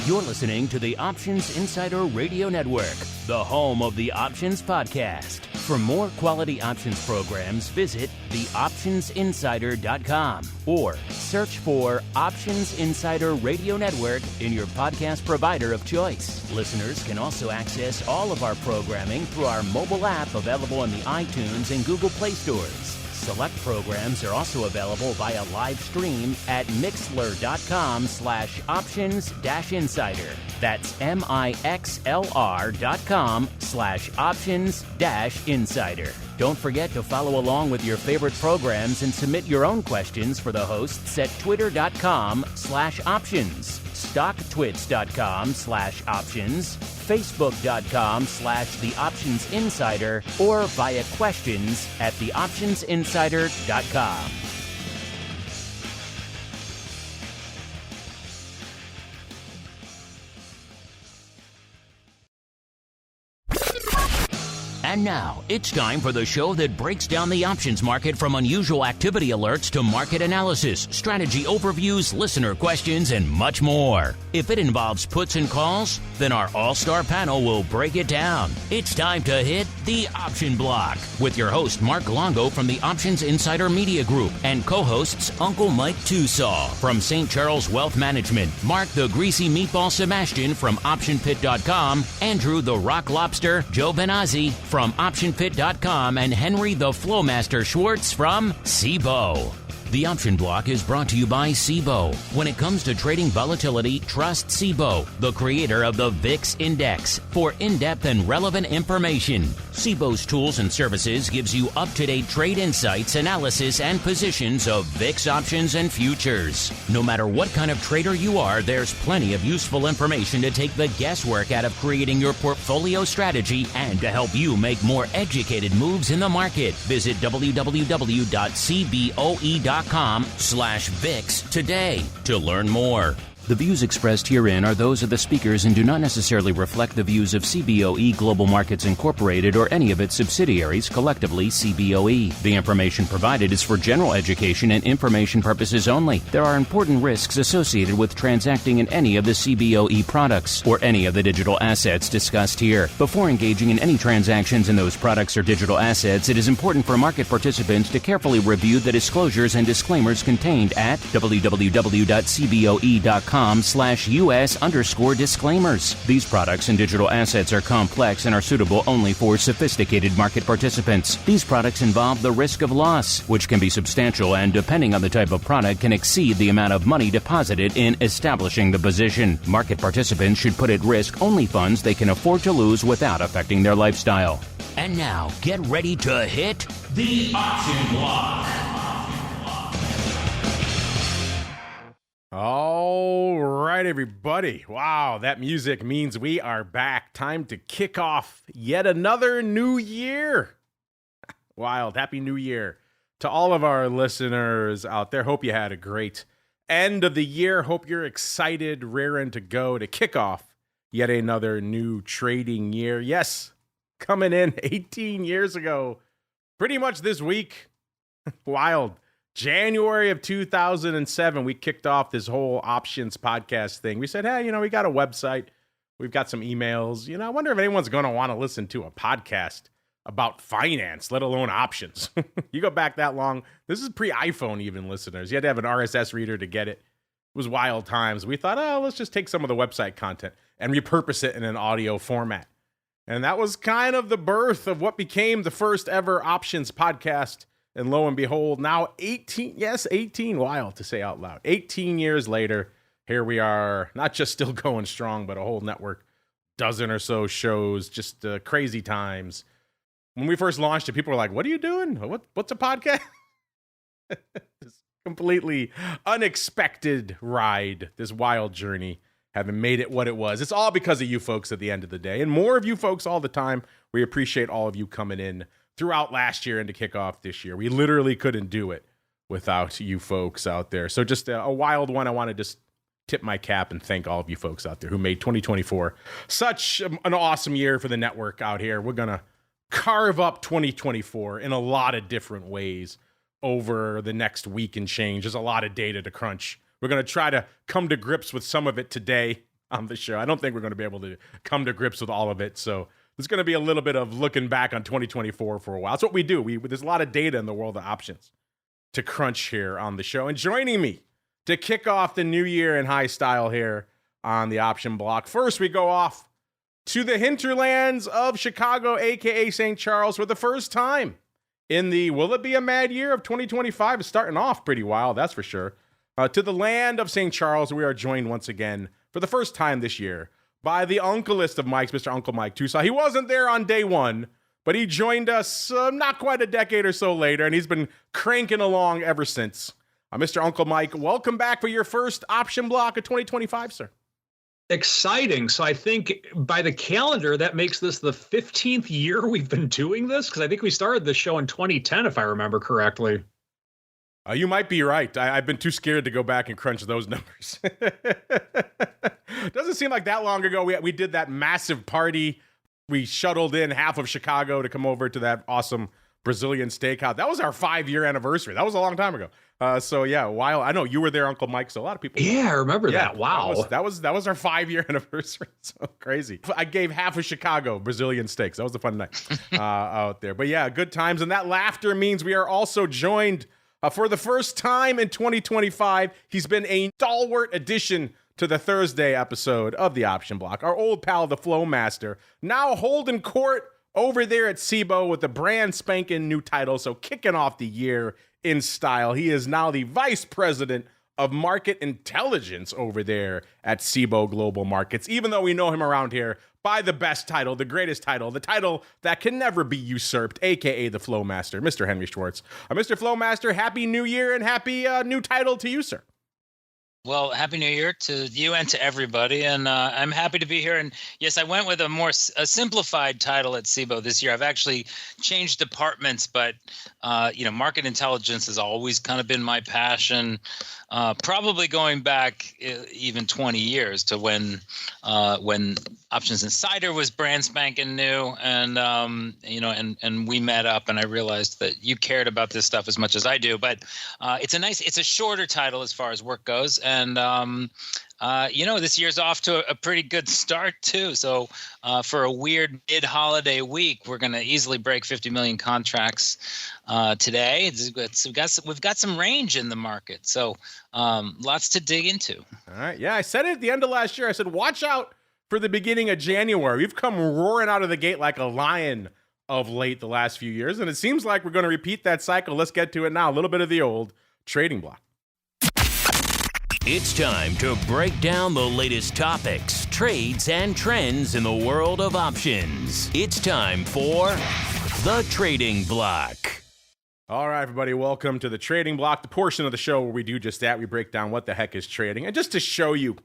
You're listening to the Options Insider Radio Network, the home of the Options Podcast. For more quality options programs, visit theoptionsinsider.com or search for Options Insider Radio Network in your podcast provider of choice. Listeners can also access all of our programming through our mobile app available in the iTunes and Google Play stores. Select programs are also available via live stream at mixlr.com/options-insider. That's mixlr.com/options-insider. Don't forget to follow along with your favorite programs and submit your own questions for the hosts at twitter.com/options, stocktwits.com/options, facebook.com/theoptionsinsider, or via questions at theoptionsinsider.com. And now, it's time for the show that breaks down the options market from unusual activity alerts to market analysis, strategy overviews, listener questions, and much more. If it involves puts and calls, then our all-star panel will break it down. It's time to hit the Option Block with your host, Mark Longo from the Options Insider Media Group and co-hosts Uncle Mike Tosaw from St. Charles Wealth Management, Mark the Greasy Meatball Sebastian from OptionPit.com, Andrew the Rock Lobster, Joe Benazzi from OptionPit.com, and Henry the Flowmaster Schwartz from Cboe. The Option Block is brought to you by Cboe. When it comes to trading volatility, trust Cboe, the creator of the VIX Index, for in-depth and relevant information. Cboe's tools and services gives you up-to-date trade insights, analysis, and positions of VIX options and futures. No matter what kind of trader you are, there's plenty of useful information to take the guesswork out of creating your portfolio strategy and to help you make more educated moves in the market. Visit www.cboe.com/VIX today to learn more. The views expressed herein are those of the speakers and do not necessarily reflect the views of Cboe Global Markets Incorporated or any of its subsidiaries, collectively Cboe. The information provided is for general education and information purposes only. There are important risks associated with transacting in any of the Cboe products or any of the digital assets discussed here. Before engaging in any transactions in those products or digital assets, it is important for market participants to carefully review the disclosures and disclaimers contained at www.cboe.com/US_disclaimers. These products and digital assets are complex and are suitable only for sophisticated market participants. These products involve the risk of loss, which can be substantial and, depending on the type of product, can exceed the amount of money deposited in establishing the position. Market participants should put at risk only funds they can afford to lose without affecting their lifestyle. And now, get ready to hit the Option Block. All right, everybody. Wow, that music means we are back. Time to kick off yet another new year. Wild. Happy New Year to all of our listeners out there. Hope you had a great end of the year. Hope you're excited, raring to go to kick off yet another new trading year. Yes, coming in 18 years ago, pretty much this week. Wild. January of 2007, we kicked off this whole options podcast thing. We said, hey, we got a website. We've got some emails. I wonder if anyone's going to want to listen to a podcast about finance, let alone options. You go back that long. This is pre-iPhone even, listeners. You had to have an RSS reader to get it. It was wild times. We thought, let's just take some of the website content and repurpose it in an audio format. And that was kind of the birth of what became the first ever options podcast. And lo and behold, now 18, wild to say out loud. 18 years later, here we are, not just still going strong, but a whole network, dozen or so shows, just crazy times. When we first launched it, people were like, what are you doing? What's a podcast? This completely unexpected ride, this wild journey, having made it what it was. It's all because of you folks at the end of the day, and more of you folks all the time. We appreciate all of you coming in throughout last year and to kick off this year. We literally couldn't do it without you folks out there. So just a wild one. I want to just tip my cap and thank all of you folks out there who made 2024 such an awesome year for the network out here. We're going to carve up 2024 in a lot of different ways over the next week and change. There's a lot of data to crunch. We're going to try to come to grips with some of it today on the show. I don't think we're going to be able to come to grips with all of it. So there's going to be a little bit of looking back on 2024 for a while. That's what we do. There's a lot of data in the world of options to crunch here on the show. And joining me to kick off the new year in high style here on the option block. First, we go off to the hinterlands of Chicago, aka St. Charles, for the first time in the will it be a mad year of 2025. It's starting off pretty wild, that's for sure. To the land of St. Charles, we are joined once again for the first time this year by the uncleist of Mike's, Mr. Uncle Mike Tosaw. He wasn't there on day one, but he joined us not quite a decade or so later, and he's been cranking along ever since. Mr. Uncle Mike, welcome back for your first option block of 2025, sir. Exciting. So I think by the calendar, that makes this the 15th year we've been doing this, because I think we started the show in 2010, if I remember correctly. You might be right. I've been too scared to go back and crunch those numbers. Doesn't seem like that long ago we did that massive party. We shuttled in half of Chicago to come over to that awesome Brazilian steakhouse. That was our 5-year anniversary. That was a long time ago. So yeah, while I know you were there, Uncle Mike, so a lot of people. Yeah, I remember that. Wow. That was our 5-year anniversary. So crazy. I gave half of Chicago Brazilian steaks. That was a fun night out there. But yeah, good times. And that laughter means we are also joined for the first time in 2025. He's been a stalwart addition to the Thursday episode of the Option Block. Our old pal, the Flowmaster, now holding court over there at Cboe with the brand spanking new title. So kicking off the year in style. He is now the vice president of market intelligence over there at Cboe Global Markets, even though we know him around here by the best title, the greatest title, the title that can never be usurped, aka the Flowmaster, Mr. Henry Schwartz. Mr. Flowmaster, happy new year and happy new title to you, sir. Well, happy new year to you and to everybody, and I'm happy to be here. And yes, I went with a simplified title at Cboe this year. I've actually changed departments, but market intelligence has always kind of been my passion. Probably going back even 20 years to when Options Insider was brand spanking new, and and we met up, and I realized that you cared about this stuff as much as I do. But it's a shorter title as far as work goes, and this year's off to a pretty good start too. So for a weird mid-holiday week, we're going to easily break 50 million contracts today. We've got some range in the market, so lots to dig into. All right, yeah, I said it at the end of last year. I said, watch out for the beginning of January. We've come roaring out of the gate like a lion of late the last few years, and it seems like we're going to repeat that cycle. Let's get to it now. A little bit of the old trading block. It's time to break down the latest topics, trades, and trends in the world of options. It's time for the Trading Block. All right, everybody, welcome to the Trading Block, the portion of the show where we do just that. We break down what the heck is trading. And just to show you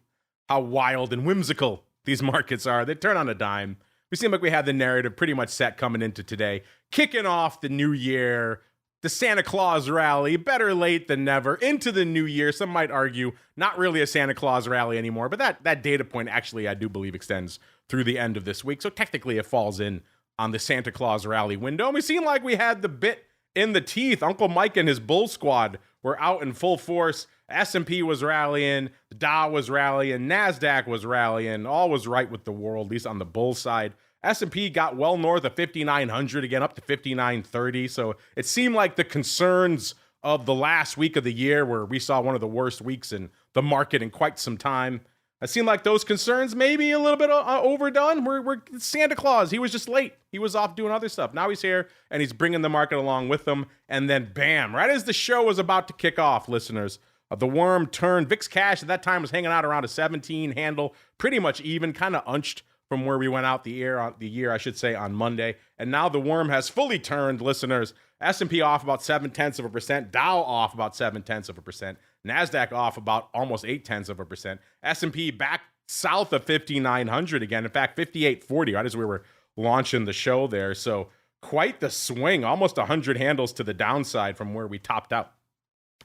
how wild and whimsical these markets are, they turn on a dime. We seem like we have the narrative pretty much set coming into today, kicking off the new year. The Santa Claus rally, better late than never, into the new year. Some might argue not really a Santa Claus rally anymore, but that data point actually, I do believe, extends through the end of this week. So technically it falls in on the Santa Claus rally window. And we seem like we had the bit in the teeth. Uncle Mike and his bull squad were out in full force. S&P was rallying, the Dow was rallying, NASDAQ was rallying. All was right with the world, at least on the bull side. S&P got well north of 5,900 again, up to 5,930. So it seemed like the concerns of the last week of the year, where we saw one of the worst weeks in the market in quite some time, it seemed like those concerns maybe a little bit overdone. We're Santa Claus. He was just late. He was off doing other stuff. Now he's here, and he's bringing the market along with him. And then bam, right as the show was about to kick off, listeners, the worm turned. VIX cash at that time was hanging out around a 17 handle, pretty much even, kind of unched from where we went out the year, on Monday. And now the worm has fully turned, listeners. S&P off about 0.7%, Dow off about 0.7%, NASDAQ off about almost 0.8%, S&P back south of 5,900 again. In fact, 5,840, right as we were launching the show there. So quite the swing, almost 100 handles to the downside from where we topped out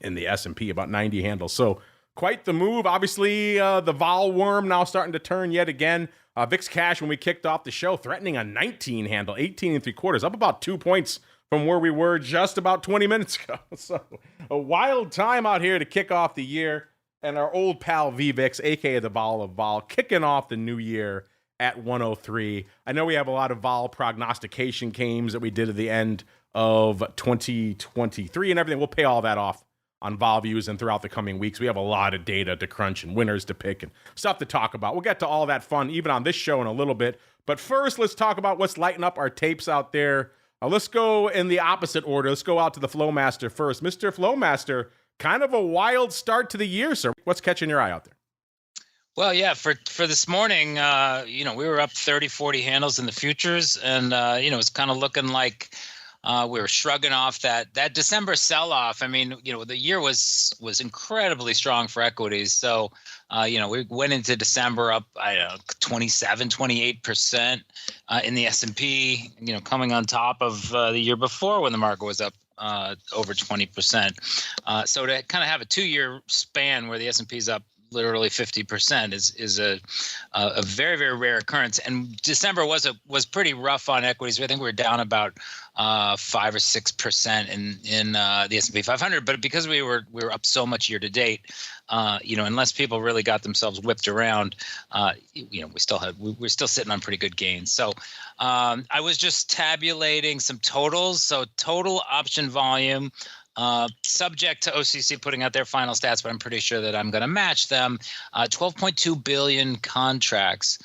in the S&P, about 90 handles. So quite the move. Obviously, the vol worm now starting to turn yet again. VIX cash, when we kicked off the show, threatening a 19 handle, 18.75, up about 2 points from where we were just about 20 minutes ago. So a wild time out here to kick off the year. and our old pal VVIX, aka the Vol of Vol, kicking off the new year at 103. I know we have a lot of Vol prognostication games that we did at the end of 2023 and everything. We'll pay all that off on Vol Views and throughout the coming weeks. We have a lot of data to crunch and winners to pick and stuff to talk about. We'll get to all that fun even on this show in a little bit. But first, let's talk about what's lighting up our tapes out there. Let's go in the opposite order. Let's go out to the Flowmaster first. Mr. Flowmaster, kind of a wild start to the year, sir. What's catching your eye out there? Well, yeah, for this morning, we were up 30, 40 handles in the futures, and, it's kind of looking like we were shrugging off that December sell-off. I mean, the year was incredibly strong for equities. So, we went into December up, 27, 28% in the S&P, coming on top of the year before when the market was up over 20%. So to kind of have a 2-year span where the S&P is up literally 50% is a very, very rare occurrence. And December was pretty rough on equities. I think we were down about 5 or 6% in the S&P 500. But because we were up so much year to date, unless people really got themselves whipped around, we're still sitting on pretty good gains. So I was just tabulating some totals. So total option volume. Subject to OCC putting out their final stats, but I'm pretty sure that I'm going to match them. 12.2 billion contracts.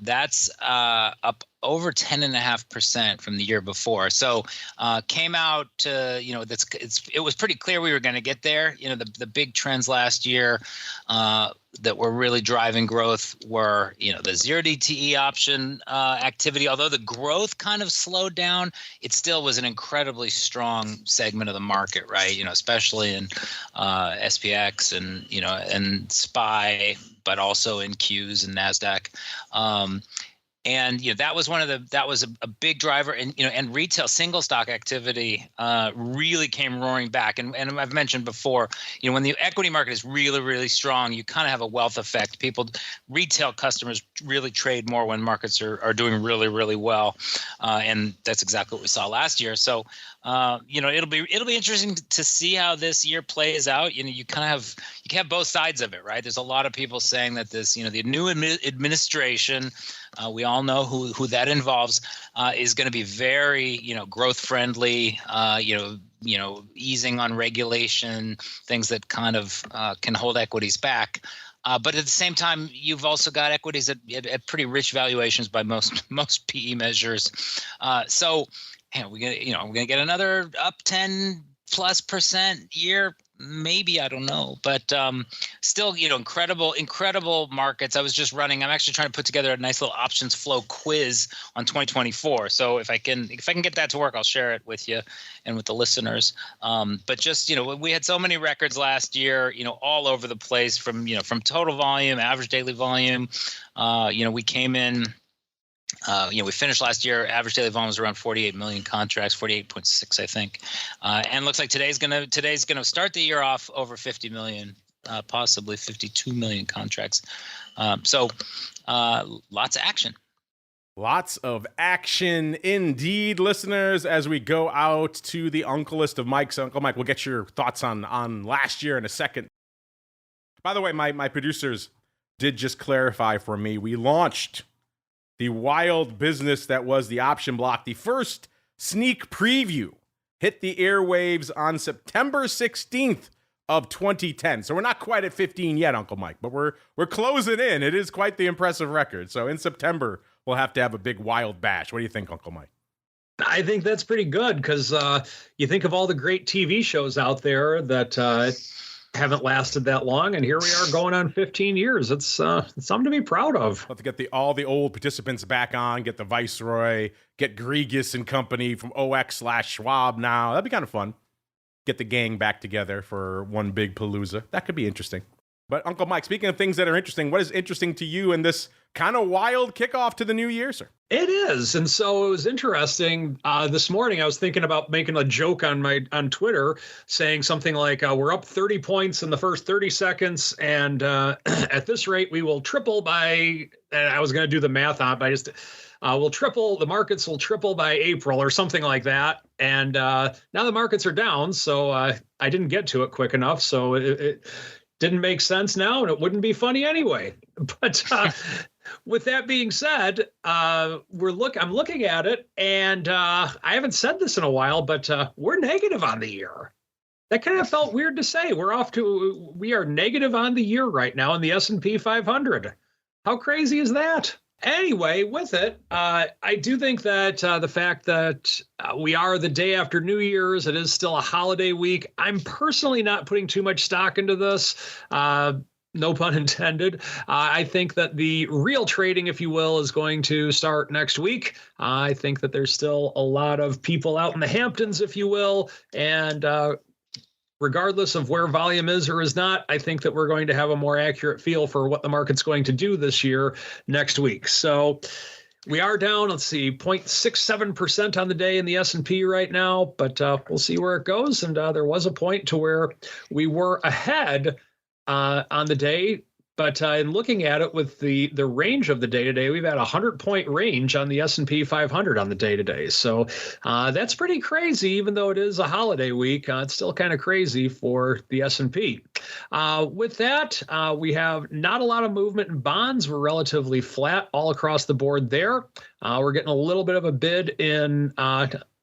That's up over 10.5% from the year before. So came out to, it was pretty clear we were going to get there. The big trends last year that were really driving growth were, the 0DTE option activity. Although the growth kind of slowed down, it still was an incredibly strong segment of the market, right? especially in SPX and SPY, but also in Qs and NASDAQ. And that was a big driver, and retail single stock activity really came roaring back. And I've mentioned before, when the equity market is really, really strong, you kind of have a wealth effect. Retail customers really trade more when markets are doing really, really well, and that's exactly what we saw last year. So it'll be interesting to see how this year plays out. You can have both sides of it, right? There's a lot of people saying that this, the new administration. We all know who that involves, is going to be very, growth friendly, easing on regulation, things that kind of can hold equities back. But at the same time, you've also got equities at pretty rich valuations by most PE measures. So we're gonna get another up 10+% year. Maybe, I don't know, but still, incredible markets. I'm actually trying to put together a nice little options flow quiz on 2024. So if I can get that to work, I'll share it with you and with the listeners. But just, we had so many records last year, all over the place from total volume, average daily volume. We came in. We finished last year, average daily volume was around 48 million contracts, 48.6, I think. And looks like today's gonna start the year off over 50 million, possibly 52 million contracts. So lots of action. Lots of action indeed, listeners, as we go out to the Uncle List of Mike's. Uncle Mike, we'll get your thoughts on last year in a second. By the way, my producers did just clarify for me, we launched the wild business that was the option block. The first sneak preview hit the airwaves on September 16th of 2010. So we're not quite at 15 yet, Uncle Mike, but we're closing in. It is quite the impressive record. So in September, we'll have to have a big wild bash. What do you think, Uncle Mike? I think that's pretty good because you think of all the great TV shows out there that haven't lasted that long, and here we are going on 15 years. It's something to be proud of. We'll have to get all the old participants back on, get the Viceroy, get Grigas and company from OX/Schwab now. That'd be kind of fun. Get the gang back together for one big palooza. That could be interesting. But Uncle Mike, speaking of things that are interesting, what is interesting to you in this kind of wild kickoff to the new year, sir? It is. And so it was interesting. This morning, I was thinking about making a joke on Twitter saying something like, we're up 30 points in the first 30 seconds. And at this rate, we will triple by, and I was going to do the math on it, but the markets will triple by April or something like that. And now the markets are down. So I didn't get to it quick enough. So it didn't make sense now, and it wouldn't be funny anyway. But with that being said, I'm looking at it, and I haven't said this in a while, but we're negative on the year. That kind of felt weird to say. We are negative on the year right now in the S&P 500. How crazy is that? Anyway, with it, I do think that the fact that we are the day after New Year's, it is still a holiday week. I'm personally not putting too much stock into this. No pun intended. I think that the real trading, if you will, is going to start next week. I think that there's still a lot of people out in the Hamptons, if you will, and regardless of where volume is or is not, I think that we're going to have a more accurate feel for what the market's going to do this year next week. So we are down, 0.67% on the day in the S&P right now, but we'll see where it goes. And there was a point to where we were ahead on the day. But in looking at it with the range of the day today, we've had a 100-point range on the S&P 500 on the day today. So that's pretty crazy, even though it is a holiday week. It's still kind of crazy for the S&P. With that, we have not a lot of movement in bonds. We're relatively flat all across the board there. We're getting a little bit of a bid in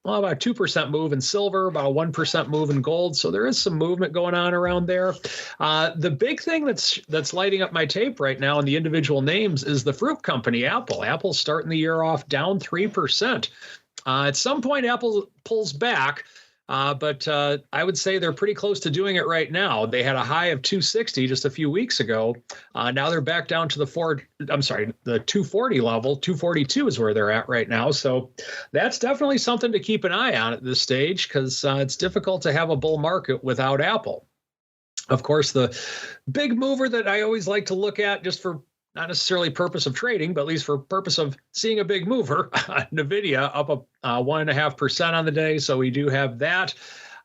about a 2% move in silver, about a 1% move in gold. So there is some movement going on around there. The big thing that's lighting up my tape right now in the individual names is the fruit company, Apple. Apple's starting the year off down 3%. At some point, Apple pulls back. But I would say they're pretty close to doing it right now. They had a high of 260 just a few weeks ago. Now they're back down to the 240 level. 242 is where they're at right now. So that's definitely something to keep an eye on at this stage, because it's difficult to have a bull market without Apple. Of course, the big mover that I always like to look at, just for not necessarily purpose of trading, but at least for purpose of seeing a big mover, NVIDIA up 1.5% on the day. So we do have that.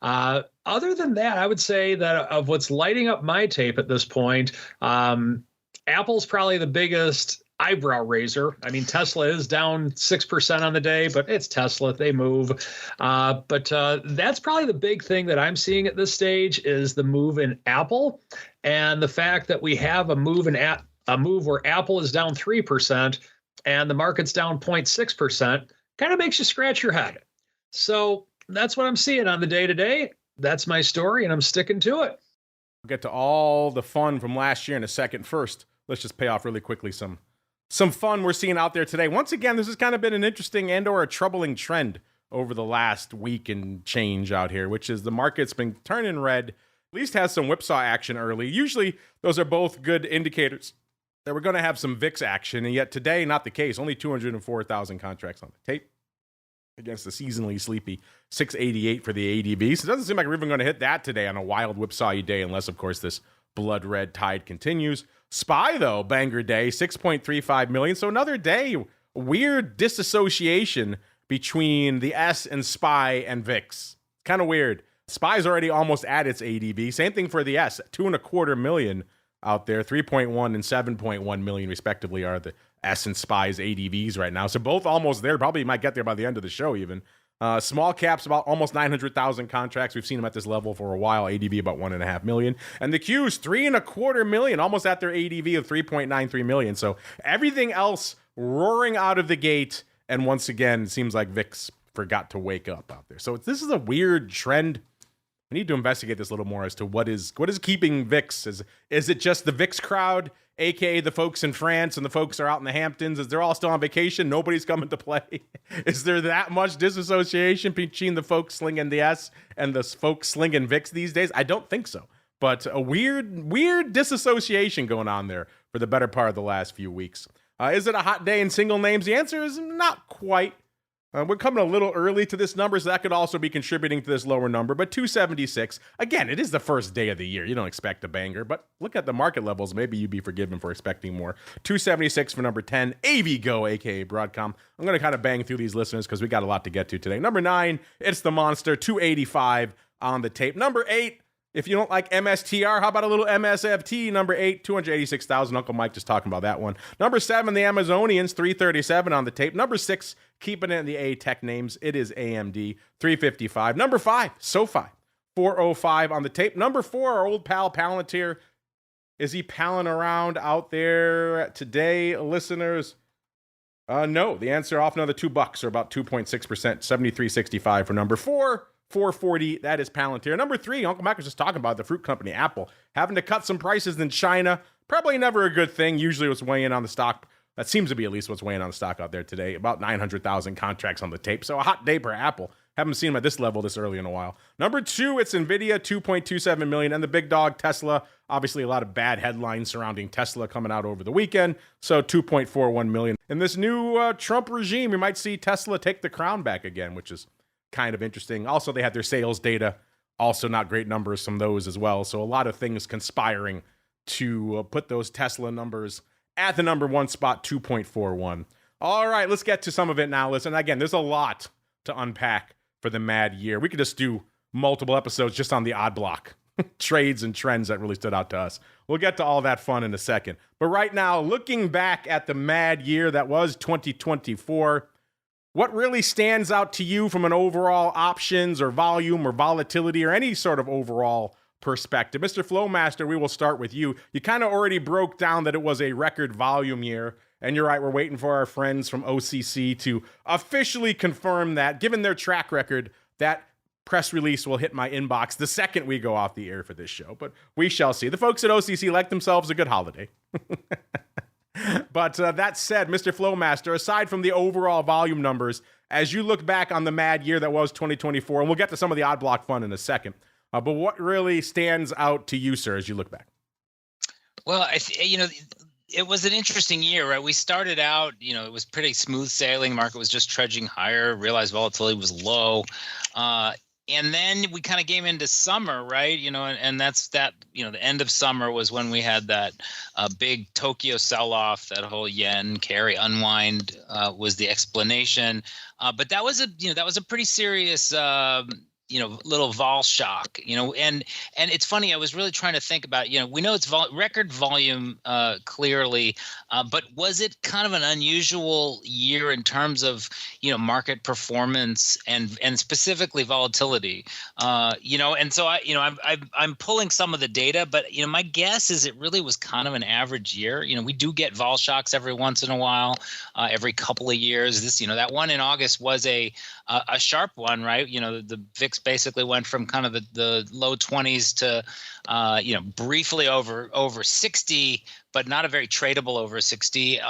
Other than that, I would say that of what's lighting up my tape at this point, Apple's probably the biggest eyebrow raiser. I mean, Tesla is down 6% on the day, but it's Tesla. They move. But that's probably the big thing that I'm seeing at this stage is the move in Apple, and the fact that we have a move where Apple is down 3% and the market's down 0.6% kind of makes you scratch your head. So that's what I'm seeing on the day today. That's my story, and I'm sticking to it. We'll get to all the fun from last year in a second. First, let's just pay off really quickly some fun we're seeing out there today. Once again, this has kind of been an interesting and or a troubling trend over the last week and change out here, which is the market's been turning red, at least has some whipsaw action early. Usually those are both good indicators that we're going to have some VIX action, and yet today, not the case. Only 204,000 contracts on the tape against the seasonally sleepy 688 for the ADV. So it doesn't seem like we're even going to hit that today on a wild whipsaw day, unless, of course, this blood red tide continues. SPY, though, banger day, 6.35 million. So another day, weird disassociation between the S and SPY and VIX. Kind of weird. SPY's already almost at its ADV. Same thing for the S, 2.25 million. Out there, 3.1 and 7.1 million respectively are the S and SPY's ADVs right now. So both almost there. Probably might get there by the end of the show even. Small caps about almost 900,000 contracts. We've seen them at this level for a while. ADV about 1.5 million. And the Qs, 3.25 million, almost at their ADV of 3.93 million. So everything else roaring out of the gate. And once again, it seems like VIX forgot to wake up out there. So this is a weird trend. We need to investigate this a little more as to what is keeping VIX. Is it just the VIX crowd, aka the folks in France and the folks are out in the Hamptons? Is they're all still on vacation? Nobody's coming to play? Is there that much disassociation between the folks slinging the S and the folks slinging VIX these days? I don't think so. But a weird disassociation going on there for the better part of the last few weeks. Is it a hot day in single names? The answer is not quite. We're coming a little early to this number, so that could also be contributing to this lower number. But 276, again, it is the first day of the year. You don't expect a banger, but look at the market levels. Maybe you'd be forgiven for expecting more. 276 for number 10, AVGO, aka Broadcom. I'm going to kind of bang through these listeners because we got a lot to get to today. Number 9, it's the Monster, 285 on the tape. Number 8, if you don't like MSTR, how about a little MSFT? Number 8, 286,000. Uncle Mike just talking about that one. Number 7, the Amazonians, 337 on the tape. Number 6, keeping it in the A tech names, it is AMD, 355. Number 5, SoFi, 405 on the tape. Number 4, our old pal Palantir, Is he palling around out there today, listeners? No. The answer off another $2 or about 2.6%, 73.65 for number 4. 440, that is Palantir. Number 3, Uncle Mac was just talking about the fruit company Apple having to cut some prices in China. Probably never a good thing. Usually what's weighing on the stock, that seems to be at least what's weighing on the stock out there today. About 900,000 contracts on the tape. So a hot day for Apple. Haven't seen them at this level this early in a while. Number 2, it's Nvidia, 2.27 million. And the big dog, Tesla. Obviously, a lot of bad headlines surrounding Tesla coming out over the weekend. So 2.41 million. In this new Trump regime, you might see Tesla take the crown back again, which is kind of interesting. Also, they had their sales data. Also not great numbers from those as well. So a lot of things conspiring to put those Tesla numbers at the number 1 spot, 2.41. All right, let's get to some of it now. Listen, again, there's a lot to unpack for the mad year. We could just do multiple episodes just on the odd block trades and trends that really stood out to us. We'll get to all that fun in a second. But right now, looking back at the mad year that was 2024, what really stands out to you from an overall options or volume or volatility or any sort of overall perspective? Mr. Flowmaster, we will start with you. You kind of already broke down that it was a record volume year. And you're right, we're waiting for our friends from OCC to officially confirm that. Given their track record, that press release will hit my inbox the second we go off the air for this show. But we shall see. The folks at OCC like themselves a good holiday. But that said, Mr. Flowmaster, aside from the overall volume numbers, as you look back on the mad year that was 2024, and we'll get to some of the odd block fun in a second, but what really stands out to you, sir, as you look back? Well, it was an interesting year, right? We started out, it was pretty smooth sailing. The market was just trudging higher, realized volatility was low. And then we kind of came into summer, right? And that's that, the end of summer was when we had that big Tokyo sell-off, that whole yen carry unwind was the explanation. But that was a pretty serious little vol shock, and it's funny. I was really trying to think about, we know it's record volume clearly, but was it kind of an unusual year in terms of, market performance and specifically volatility, and so I'm pulling some of the data, but, my guess is it really was kind of an average year. We do get vol shocks every once in a while, every couple of years. This, that one in August was a sharp one, right? The VIX basically went from kind of the low 20s to, briefly over 60, but not a very tradable over 60.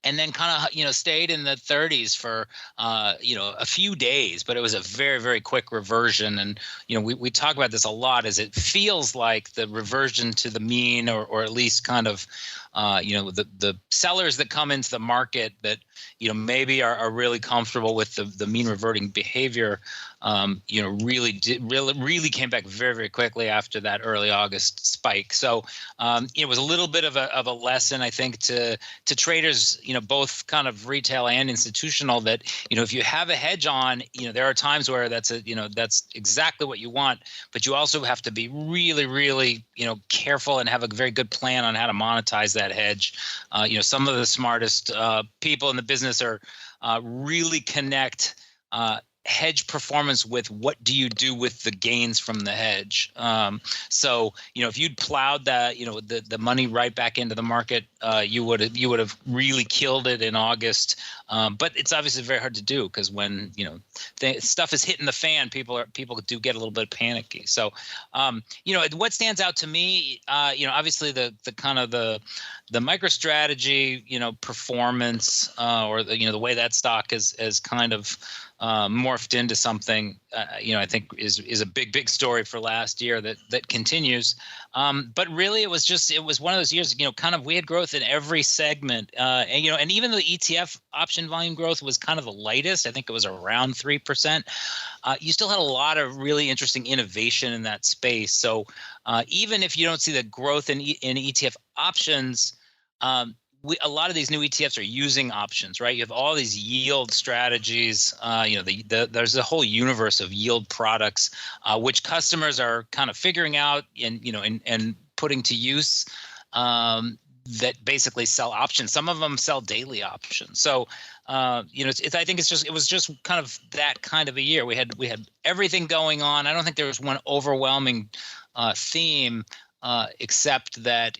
And then kind of, stayed in the 30s for, a few days, but it was a very, very quick reversion. And, we talk about this a lot, as it feels like the reversion to the mean, or at least kind of, the sellers that come into the market that, maybe are really comfortable with the mean reverting behavior, really came back very, very quickly after that early August spike. So it was a little bit of a lesson, I think, to traders, both kind of retail and institutional, that, if you have a hedge on, there are times where that's exactly what you want, but you also have to be really, really, careful and have a very good plan on how to monetize that hedge. Some of the smartest people in the business are really connect hedge performance with what do you do with the gains from the hedge. So, if you'd plowed that, the money right back into the market, you would have really killed it in August. But it's obviously very hard to do, because when, stuff is hitting the fan, people do get a little bit panicky. So, what stands out to me, obviously the kind of the MicroStrategy, performance, or the way that stock is kind of morphed into something, I think is a big story for last year that continues. But really, it was one of those years, kind of we had growth in every segment, and even though the ETF option volume growth was kind of the lightest, I think it was around 3%. You still had a lot of really interesting innovation in that space. So even if you don't see the growth in ETF options, a lot of these new ETFs are using options, right? You have all these yield strategies. There's a whole universe of yield products, which customers are kind of figuring out and putting to use, that basically sell options. Some of them sell daily options. So, I think it was just kind of that kind of a year. We had everything going on. I don't think there was one overwhelming theme. except that,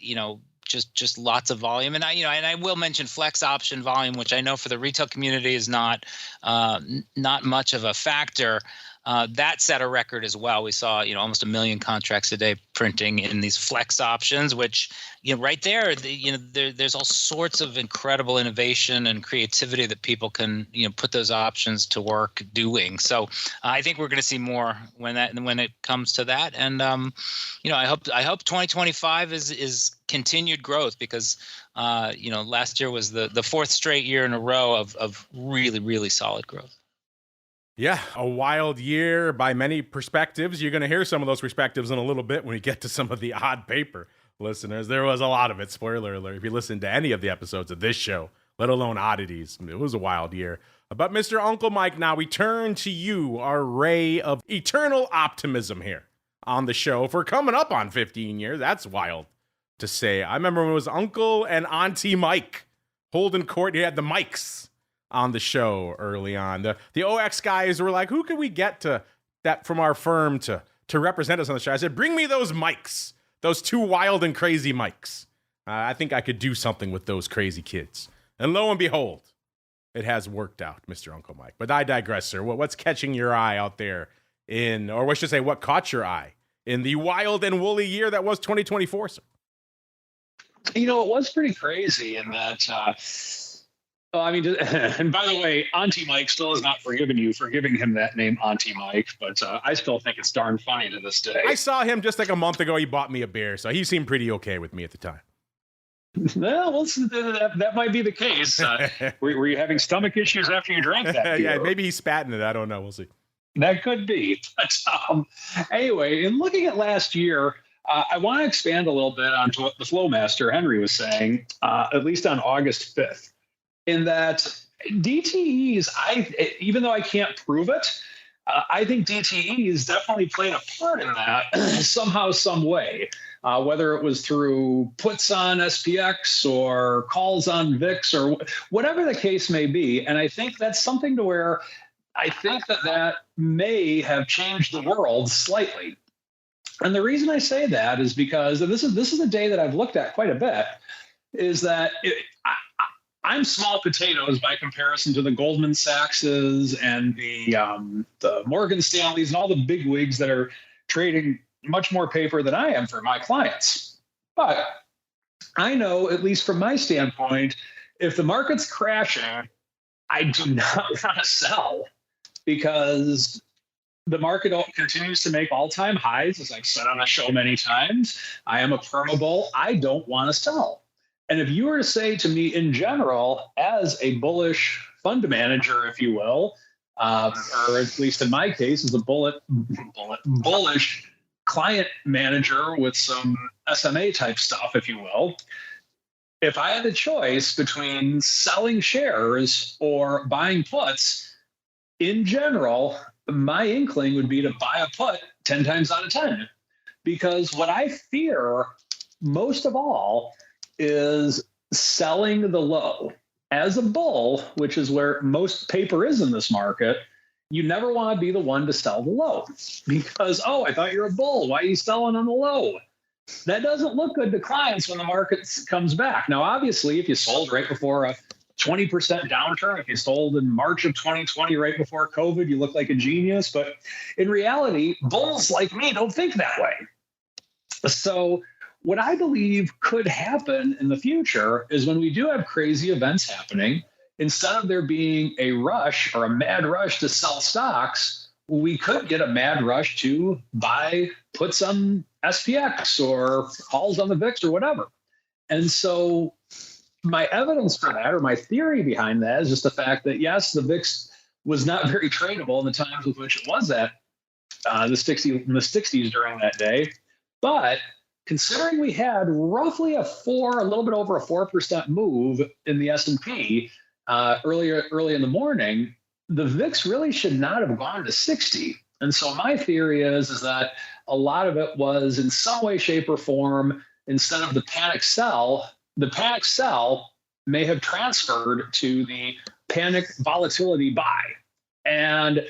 just lots of volume. And I will mention flex option volume, which I know for the retail community is not much of a factor. That set a record as well. We saw, almost 1 million contracts a day printing in these flex options, which, right there, there's all sorts of incredible innovation and creativity that people can, put those options to work doing. So I think we're going to see more when it comes to that. And, I hope 2025 is continued growth because, last year was the fourth straight year in a row of really, really solid growth. Yeah, a wild year by many perspectives. You're going to hear some of those perspectives in a little bit when we get to some of the odd paper, listeners. There was a lot of it, spoiler alert. If you listen to any of the episodes of this show, let alone oddities, it was a wild year. But Mr. Uncle Mike, now we turn to you, our ray of eternal optimism here on the show for coming up on 15 years. That's wild to say. I remember when it was Uncle and Auntie Mike holding court. He had the mics on the show early on. The OX guys were like, who can we get to that from our firm to represent us on the show? I said, bring me those mics, those two wild and crazy mics. I think I could do something with those crazy kids. And lo and behold, it has worked out, Mr. Uncle Mike. But I digress, sir. What's catching your eye out there or what should I say, what caught your eye in the wild and woolly year that was 2024, sir? It was pretty crazy in that, and by the way, Auntie Mike still has not forgiven you for giving him that name, Auntie Mike, but I still think it's darn funny to this day. I saw him just like a month ago. He bought me a beer, so he seemed pretty okay with me at the time. Well, that might be the case. Were you having stomach issues after you drank that beer? Yeah, maybe he's spatting it. I don't know. We'll see. That could be. But anyway, in looking at last year, I want to expand a little bit on what the Flowmaster Henry was saying, at least on August 5th. In that DTEs, even though I can't prove it, I think DTEs definitely played a part in that somehow, some way, whether it was through puts on SPX or calls on VIX or whatever the case may be. And I think that's something to where I think that may have changed the world slightly. And the reason I say that is because, and this is a day that I've looked at quite a bit, is that I'm small potatoes by comparison to the Goldman Sachs's and the Morgan Stanleys and all the big wigs that are trading much more paper than I am for my clients. But I know, at least from my standpoint, if the market's crashing, I do not want to sell because the market continues to make all-time highs, as I've said on the show many times. I am a perma bull. I don't want to sell. And if you were to say to me in general, as a bullish fund manager, if you will, or at least in my case, as a bullish client manager with some SMA type stuff, if you will, if I had a choice between selling shares or buying puts, in general, my inkling would be to buy a put 10 times out of 10. Because what I fear most of all is selling the low. As a bull, which is where most paper is in this market, you never want to be the one to sell the low because, I thought you're a bull. Why are you selling on the low? That doesn't look good to clients when the market comes back. Now, obviously, if you sold right before a 20% downturn, if you sold in March of 2020 right before COVID, you look like a genius. But in reality, bulls like me don't think that way. So what I believe could happen in the future is when we do have crazy events happening, instead of there being a rush or a mad rush to sell stocks, we could get a mad rush to buy puts on SPX or calls on the VIX or whatever. And so my evidence for that, or my theory behind that, is just the fact that, yes, the VIX was not very tradable in the times with which it was at in the 60s during that day. But considering we had roughly a little bit over a 4% move in the S&P early in the morning, the VIX really should not have gone to 60. And so my theory is that a lot of it was in some way, shape, or form, instead of the panic sell may have transferred to the panic volatility buy. And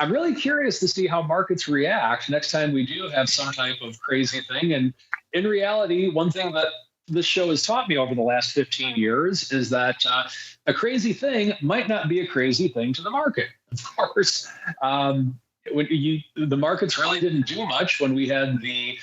I'm really curious to see how markets react next time we do have some type of crazy thing. And in reality, one thing that this show has taught me over the last 15 years is that a crazy thing might not be a crazy thing to the market. Of course, the markets really didn't do much when we had the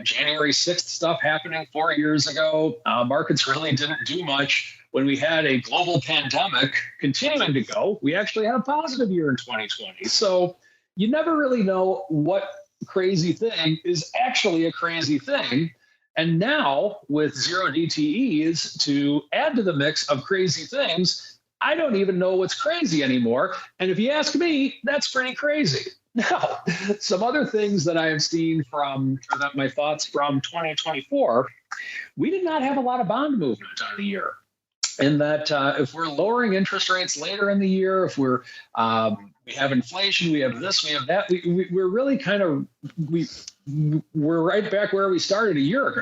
January 6th stuff happening 4 years ago. Markets really didn't do much when we had a global pandemic continuing to go. We actually had a positive year in 2020. So you never really know what crazy thing is actually a crazy thing. And now with zero DTEs to add to the mix of crazy things, I don't even know what's crazy anymore. And if you ask me, that's pretty crazy. Now, some other things that I have seen my thoughts from 2024, we did not have a lot of bond movement on the year. In that if we're lowering interest rates later in the year, if we have inflation, we have this, we have that, we're really we're right back where we started a year ago.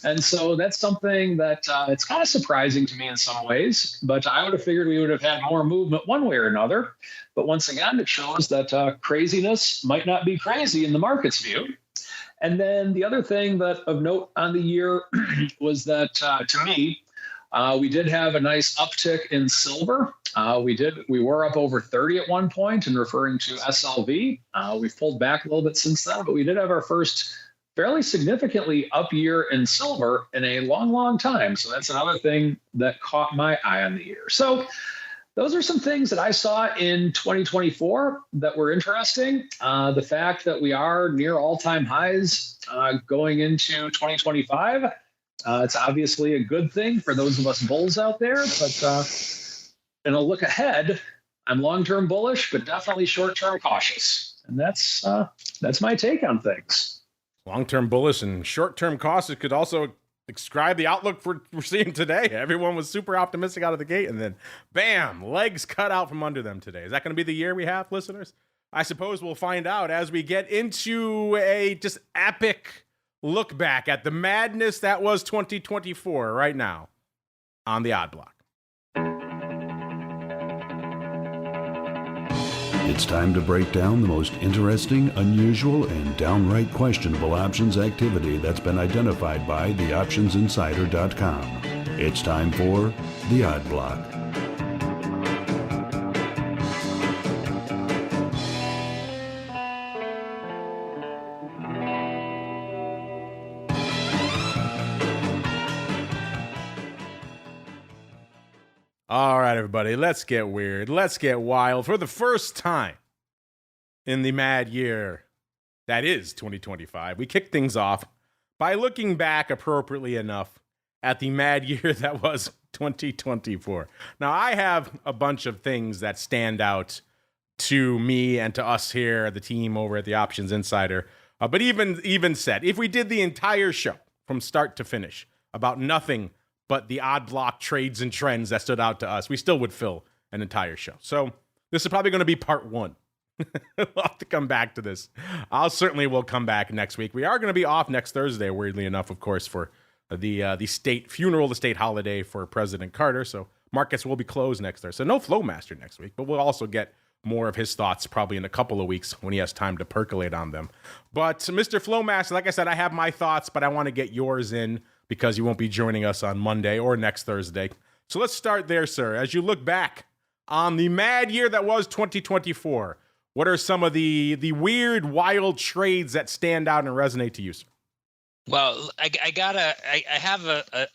And so that's something that it's kind of surprising to me in some ways, but I would have figured we would have had more movement one way or another. But once again, it shows that craziness might not be crazy in the market's view. And then the other thing that of note on the year was that to me, we did have a nice uptick in silver. We were up over 30 at one point, and referring to SLV. We've pulled back a little bit since then, but we did have our first fairly significantly up year in silver in a long, long time. So that's another thing that caught my eye on the year. So those are some things that I saw in 2024 that were interesting. The fact that we are near all-time highs going into 2025. It's obviously a good thing for those of us bulls out there, but in a look ahead, I'm long-term bullish, but definitely short-term cautious. And that's my take on things. Long-term bullish and short-term cautious could also describe the outlook we're seeing today. Everyone was super optimistic out of the gate, and then bam, legs cut out from under them today. Is that going to be the year we have, listeners? I suppose we'll find out as we get into a just epic look back at the madness that was 2024 right now on the Odd Block. It's time to break down the most interesting, unusual, and downright questionable options activity that's been identified by theoptionsinsider.com. It's time for the Odd Block. All right, everybody, let's get weird. Let's get wild. For the first time in the mad year that is 2025, we kick things off by looking back appropriately enough at the mad year that was 2024. Now, I have a bunch of things that stand out to me and to us here, the team over at the Options Insider. But even said, if we did the entire show from start to finish about nothing but the odd block trades and trends that stood out to us, we still would fill an entire show. So this is probably going to be part one. We'll have to come back to this. We'll come back next week. We are going to be off next Thursday, weirdly enough, of course, for the state funeral, the state holiday for President Carter. So markets will be closed next Thursday. So no Flowmaster next week, but we'll also get more of his thoughts probably in a couple of weeks when he has time to percolate on them. But Mr. Flowmaster, like I said, I have my thoughts, but I want to get yours in because you won't be joining us on Monday or next Thursday. So let's start there, sir. As you look back on the mad year that was 2024, what are some of the weird, wild trades that stand out and resonate to you, sir? Well, I have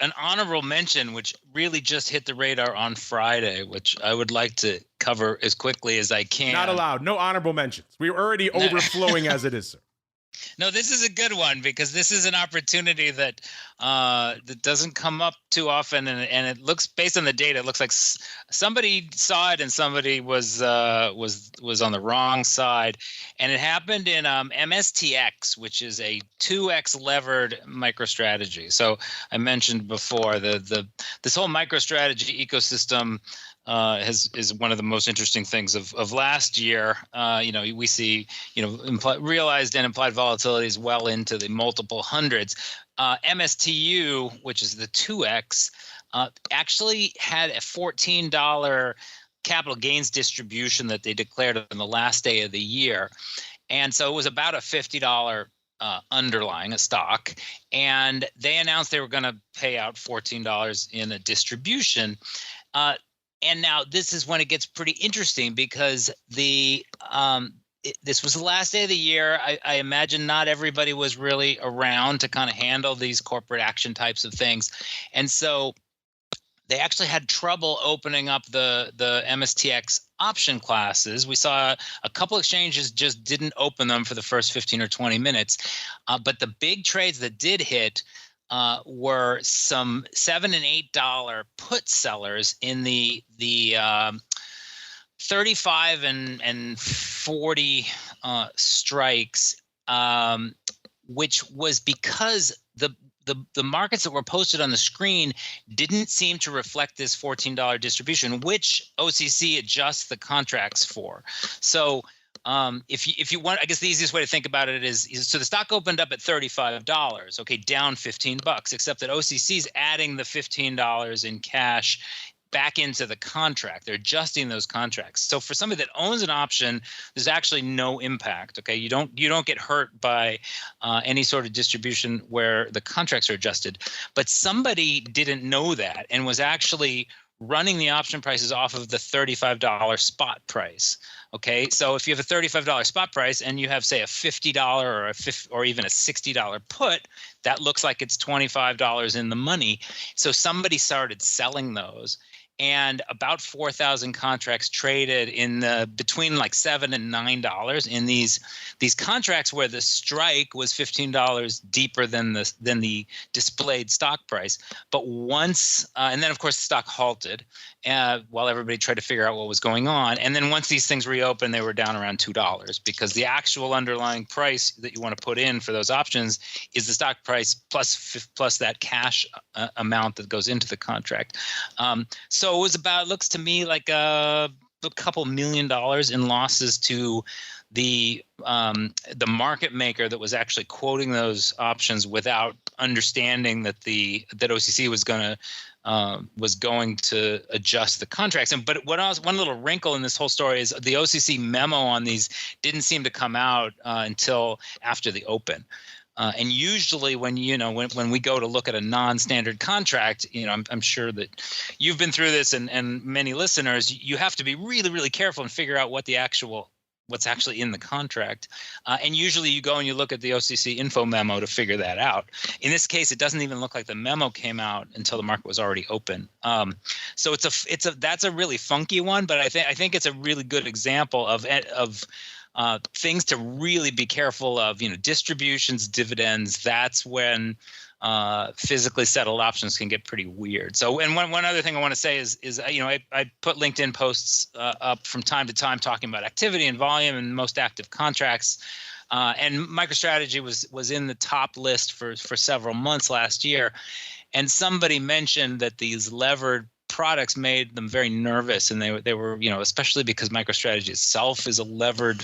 an honorable mention, which really just hit the radar on Friday, which I would like to cover as quickly as I can. Not allowed. No honorable mentions. We're already overflowing as it is, sir. No, this is a good one because this is an opportunity that that doesn't come up too often, and it looks, based on the data, it looks like somebody saw it and somebody was on the wrong side, and it happened in MSTX, which is a 2x levered MicroStrategy. So I mentioned before this whole MicroStrategy ecosystem is one of the most interesting things of last year. We see realized and implied volatilities well into the multiple hundreds. MSTU, which is the 2x, actually had a $14 capital gains distribution that they declared on the last day of the year, and so it was about a $50 underlying a stock, and they announced they were going to pay out $14 in a distribution. And now this is when it gets pretty interesting, because this was the last day of the year. I imagine not everybody was really around to kind of handle these corporate action types of things, and so they actually had trouble opening up the MSTX option classes. We saw a couple exchanges just didn't open them for the first 15 or 20 minutes. But the big trades that did hit were some $7 and $8 put sellers in the 35 and 40 strikes, which was because the markets that were posted on the screen didn't seem to reflect this $14 distribution, which OCC adjusts the contracts for. So if you want, I guess the easiest way to think about it is so the stock opened up at $35, okay, down $15, except that OCC is adding the $15 in cash back into the contract. They're adjusting those contracts. So for somebody that owns an option, there's actually no impact. Okay, you don't get hurt by any sort of distribution where the contracts are adjusted. But somebody didn't know that and was actually running the option prices off of the $35 spot price. Okay, so if you have a $35 spot price and you have, say, a $50 or even a $60 put, that looks like it's $25 in the money. So somebody started selling those, and about 4,000 contracts traded in the between like $7 and $9 in these contracts where the strike was $15 deeper than the displayed stock price. But once and then of course the stock halted while everybody tried to figure out what was going on. And then once these things reopened, they were down around $2, because the actual underlying price that you want to put in for those options is the stock price plus that cash amount that goes into the contract. So it was looks to me like a couple $1 million in losses to the market maker that was actually quoting those options without understanding that OCC was going to adjust the contracts. But one little wrinkle in this whole story is the OCC memo on these didn't seem to come out until after the open. And usually when we go to look at a non-standard contract, I'm sure that you've been through this and many listeners, you have to be really, really careful and figure out what's actually in the contract. And usually you go and you look at the OCC info memo to figure that out. In this case, it doesn't even look like the memo came out until the market was already open. So that's a really funky one, but I think it's a really good example of things to really be careful of. Distributions, dividends. That's when physically settled options can get pretty weird. So, and one other thing I want to say is I put LinkedIn posts up from time to time talking about activity and volume and most active contracts. And MicroStrategy was in the top list for several months last year, and somebody mentioned that these levered products made them very nervous, and they were especially because MicroStrategy itself is a levered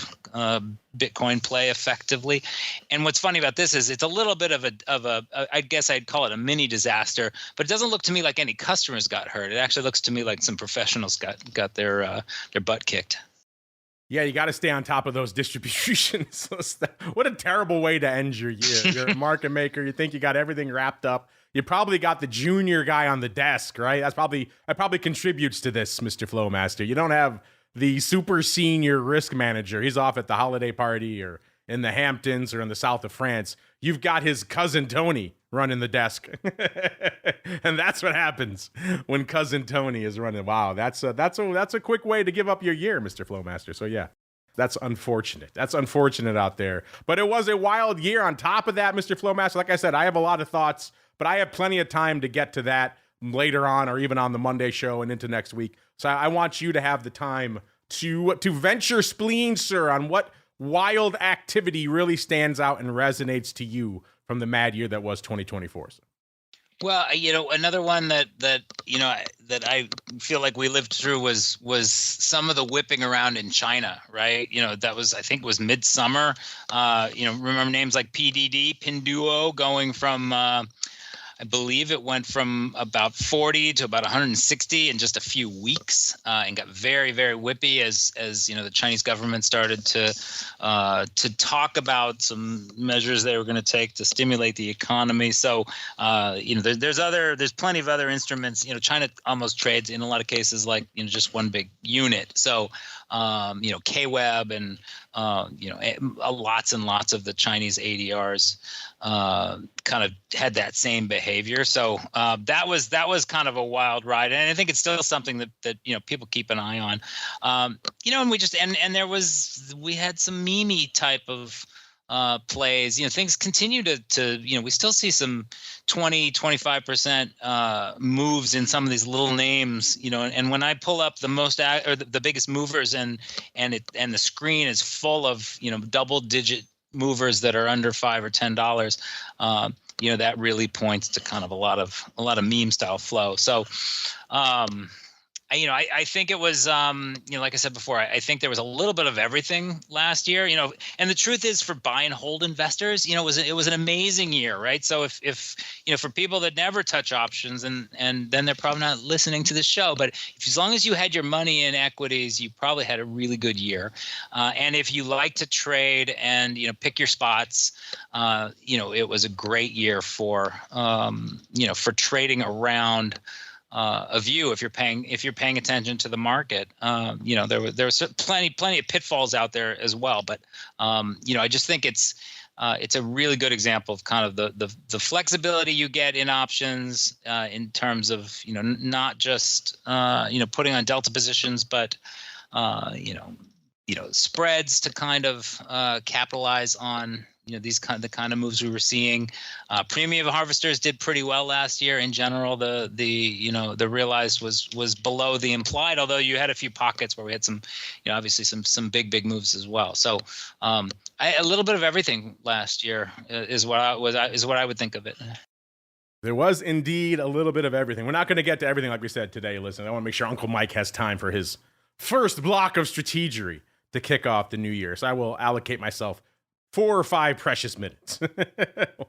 Bitcoin play effectively. And what's funny about this is it's a little bit of a I guess I'd call it a mini disaster, but it doesn't look to me like any customers got hurt. It actually looks to me like some professionals got their butt kicked. Yeah, you got to stay on top of those distributions. What a terrible way to end your year. You're a market maker. You think you got everything wrapped up. You probably got the junior guy on the desk, right? That probably contributes to this, Mr. Flowmaster. You don't have the super senior risk manager. He's off at the holiday party or in the Hamptons or in the south of France. You've got his cousin Tony running the desk. And that's what happens when cousin Tony is running. Wow, that's a quick way to give up your year, Mr. Flowmaster. So yeah, that's unfortunate. That's unfortunate out there. But it was a wild year. On top of that, Mr. Flowmaster, like I said, I have a lot of thoughts, but I have plenty of time to get to that later on or even on the Monday show and into next week. So I want you to have the time to venture spleen, sir, on what wild activity really stands out and resonates to you from the mad year that was 2024. Well, another one that I feel like we lived through was some of the whipping around in China, right? That was, I think it was midsummer. Remember names like PDD, Pinduo, going from I I believe it went from about 40 to about 160 in just a few weeks, and got very, very whippy as the Chinese government started to talk about some measures they were going to take to stimulate the economy. So there's plenty of other instruments. China almost trades in a lot of cases like just one big unit. So KWEB and lots and lots of the Chinese ADRs kind of had that same behavior. So that was kind of a wild ride, and I think it's still something that people keep an eye on. And we had some meme type of plays. Things continue to we still see some 20-25% moves in some of these little names, and when I pull up the biggest movers and the screen is full of double digit movers that are under $5 or $10, that really points to kind of a lot of meme style flow. So I think it was, like I said before, I think there was a little bit of everything last year, and the truth is for buy and hold investors, it was an amazing year, right? So if for people that never touch options and then they're probably not listening to the show, but as long as you had your money in equities, you probably had a really good year. And if you like to trade and, pick your spots, it was a great year for trading around a view. If you're paying attention to the market, there was plenty of pitfalls out there as well. But I just think it's a really good example of kind of the flexibility you get in options in terms of not just putting on delta positions, but spreads to kind of capitalize on the kind of moves we were seeing. Premium harvesters did pretty well last year. In general, the realized was below the implied, although you had a few pockets where we had some, obviously some big moves as well. So a little bit of everything last year is what I would think of it. There was indeed a little bit of everything. We're not going to get to everything like we said today. Listen, I want to make sure Uncle Mike has time for his first block of strategery to kick off the new year. So I will allocate myself 4 or 5 precious minutes.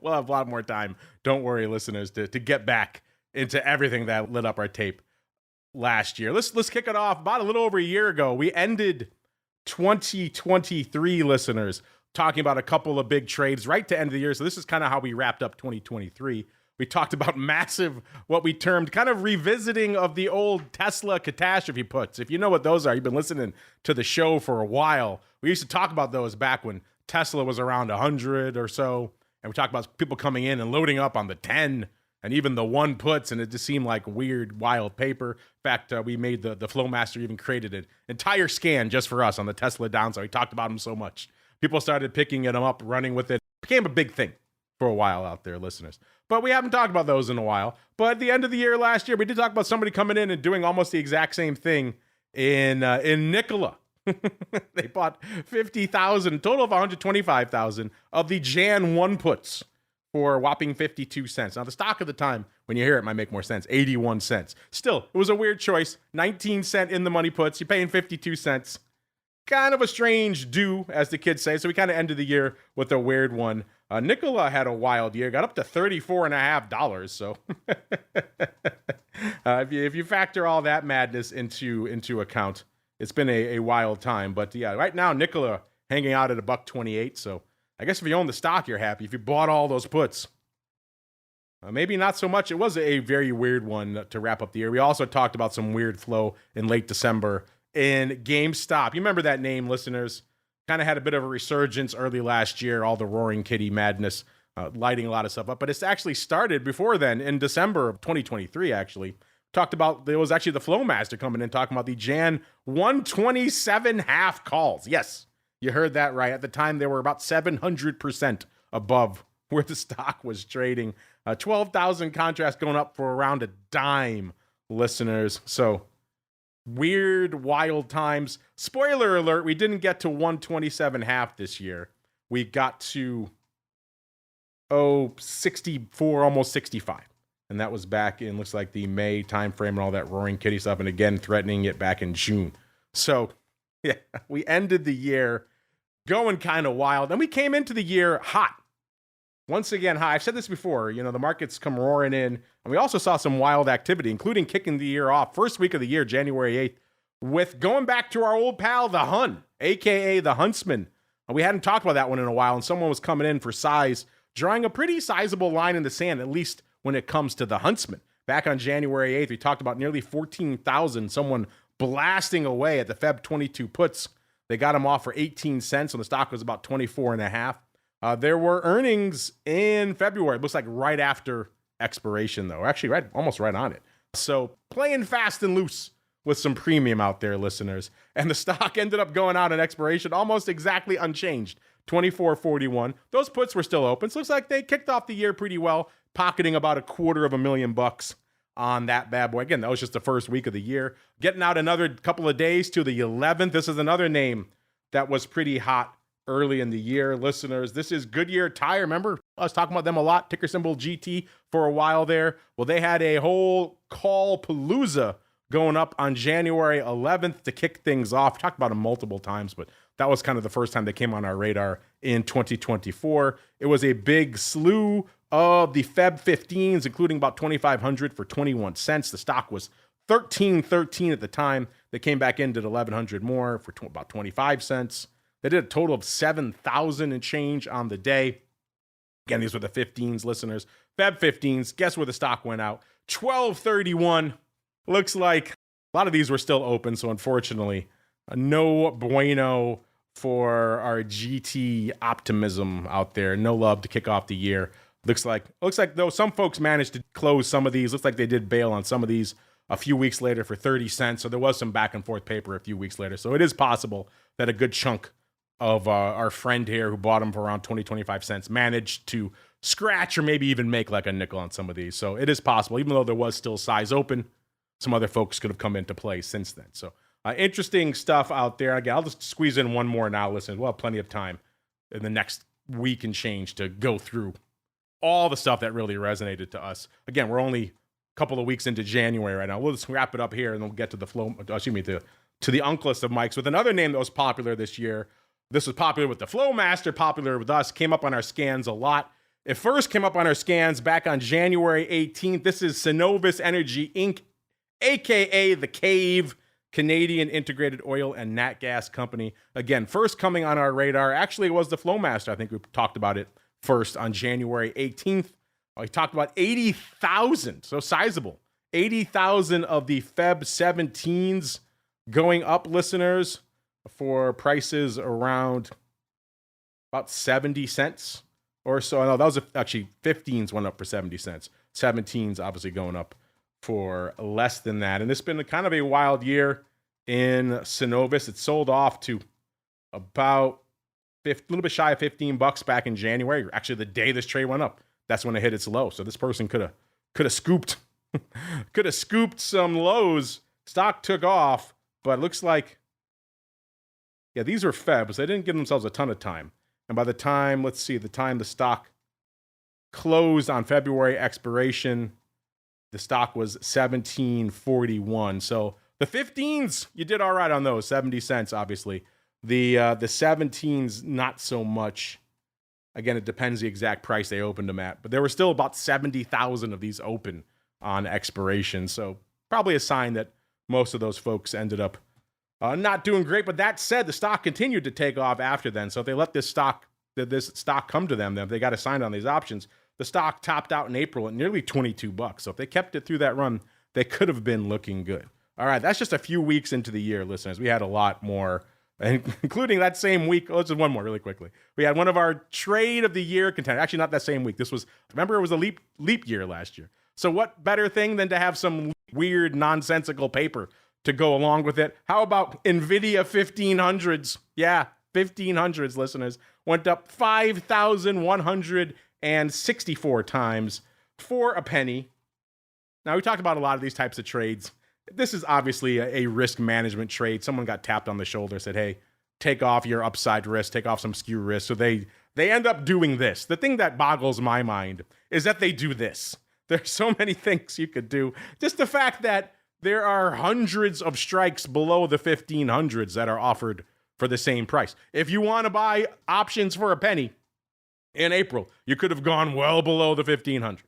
We'll have a lot more time. Don't worry, listeners, to get back into everything that lit up our tape last year. Let's kick it off. About a little over a year ago, we ended 2023, listeners, talking about a couple of big trades right to end of the year. So this is kind of how we wrapped up 2023. We talked about massive, what we termed kind of revisiting of the old Tesla catastrophe puts. If you know what those are, you've been listening to the show for a while. We used to talk about those back when Tesla was around 100 or so, and we talked about people coming in and loading up on the 10 and even the 1 puts, and it just seemed like weird, wild paper. In fact, we made the Flowmaster even created an entire scan just for us on the Tesla downside. We talked about them so much. People started picking them up, running with it. It became a big thing for a while out there, listeners. But we haven't talked about those in a while. But at the end of the year last year, we did talk about somebody coming in and doing almost the exact same thing in Nikola. They bought 50,000, total of 125,000 of the Jan 1 puts for a whopping 52 cents. Now, the stock at the time, when you hear it, might make more sense, 81 cents. Still, it was a weird choice. 19-cent in the money puts. You're paying 52 cents. Kind of a strange do, as the kids say. So we kind of ended the year with a weird one. Nikola had a wild year, got up to $34.50. So if you factor all that madness into account, it's been a wild time. But yeah, right now, Nikola hanging out at $1.28. So I guess if you own the stock, you're happy. If you bought all those puts, maybe not so much. It was a very weird one to wrap up the year. We also talked about some weird flow in late December in GameStop. You remember that name, listeners? Kind of had a bit of a resurgence early last year, all the Roaring Kitty madness, lighting a lot of stuff up. But it's actually started before then, in December of 2023, actually. Talked about, there was actually the Flowmaster coming in talking about the Jan 127 half calls. Yes, you heard that right. At the time, they were about 700% above where the stock was trading. 12,000 contracts going up for around a dime, listeners. So weird, wild times. Spoiler alert, we didn't get to 127 half this year. We got to 64, almost 65. And that was back in, looks like, the May timeframe and all that Roaring Kitty stuff, and again, threatening it back in June. So, yeah, we ended the year going kind of wild, and we came into the year hot. once again high. I've said this before, the markets come roaring in, and we also saw some wild activity, including kicking the year off, first week of the year, January 8th, with going back to our old pal, the Hun, aka the Huntsman. We hadn't talked about that one in a while, and someone was coming in for size, drawing a pretty sizable line in the sand, at least when it comes to the Huntsman. Back on January 8th, we talked about nearly 14,000, someone blasting away at the Feb 22 puts. They got them off for 18 cents, and the stock was about 24.5. There were earnings in February. It looks like right after expiration, though. Actually, almost right on it. So playing fast and loose with some premium out there, listeners. And the stock ended up going out at expiration almost exactly unchanged, 24.41. Those puts were still open. So it looks like they kicked off the year pretty well, pocketing about $250,000 on that bad boy. Again, that was just the first week of the year. Getting out another couple of days to the 11th. This is another name that was pretty hot early in the year, listeners. This is Goodyear Tire. Remember, I was talking about them a lot, ticker symbol GT for a while there. Well, they had a whole call palooza going up on January 11th to kick things off. Talked about them multiple times, but that was kind of the first time they came on our radar in 2024. It was a big slew of the Feb 15s, including about 2,500 for 21 cents. The stock was $13.13 at the time. They came back in, did 1,100 more for about 25 cents. They did a total of 7,000 and change on the day. Again, these were the 15s, listeners. Feb 15s. Guess where the stock went out? 12.31. Looks like a lot of these were still open, so unfortunately, no bueno for our GT optimism out there. No love to kick off the year. Looks like though some folks managed to close some of these. Looks like they did bail on some of these a few weeks later for 30 cents. So there was some back and forth paper a few weeks later. So it is possible that a good chunk of our friend here who bought them for around 20, 25 cents managed to scratch or maybe even make like a nickel on some of these. So it is possible, even though there was still size open, some other folks could have come into play since then. So interesting stuff out there. Again, I'll just squeeze in one more now. Listen, we'll have plenty of time in the next week and change to go through all the stuff that really resonated to us. Again, we're only a couple of weeks into January right now. We'll just wrap it up here and then we'll get to the to the Unkless of Mike's with another name that was popular this year. This was popular with the Flowmaster, popular with us, came up on our scans a lot. It first came up on our scans back on January 18th. This is Cenovus Energy Inc., aka The Cave, Canadian integrated oil and nat gas company. Again, first coming on our radar. Actually, it was the Flowmaster. I think we talked about it first on January 18th. We talked about 80,000, so sizable. 80,000 of the Feb 17s going up, listeners, for prices around about 70 cents or so. No, that was actually 15s went up for 70 cents. 17s obviously going up for less than that. And it's been kind of a wild year in Cenovus. It sold off to about a little bit shy of $15 back in January. Actually, the day this trade went up, that's when it hit its low. So this person could have scooped some lows. Stock took off, but it looks like, yeah, these were Feb, so they didn't give themselves a ton of time. And by the time, the stock closed on February expiration, the stock was $17.41. So the 15s, you did all right on those, 70 cents, obviously. The 17s, not so much. Again, it depends the exact price they opened them at. But there were still about 70,000 of these open on expiration. So probably a sign that most of those folks ended up not doing great. But that said, the stock continued to take off after then. So if they let this stock come to them, if they got assigned on these options, the stock topped out in April at nearly $22. So if they kept it through that run, they could have been looking good. All right, that's just a few weeks into the year, listeners. We had a lot more, including that same week. Let's just one more really quickly. We had one of our trade of the year contenders. Actually, not that same week. Remember, it was a leap year last year. So what better thing than to have some weird, nonsensical paper to go along with it? How about NVIDIA 1500s? Yeah, 1500s, listeners. Went up 5,164 times for a penny. Now, we talked about a lot of these types of trades. This is obviously a risk management trade. Someone got tapped on the shoulder, said, hey, take off your upside risk, take off some skew risk. So they end up doing this. The thing that boggles my mind is that they do this. There's so many things you could do. Just the fact that there are hundreds of strikes below the 1500s that are offered for the same price. If you want to buy options for a penny, in April. You could have gone well below the 1500.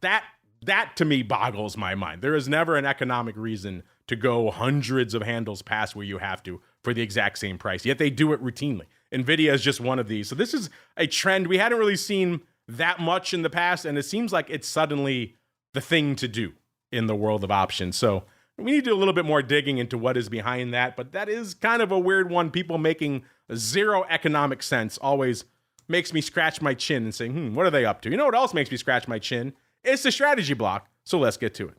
That to me boggles my mind. There is never an economic reason to go hundreds of handles past where you have to for the exact same price. Yet they do it routinely. NVIDIA is just one of these. So this is a trend we hadn't really seen that much in the past, and it seems like it's suddenly the thing to do in the world of options. So we need to do a little bit more digging into what is behind that, but that is kind of a weird one. People making zero economic sense always makes me scratch my chin and say, what are they up to? You know what else makes me scratch my chin? It's the strategy block. So let's get to it.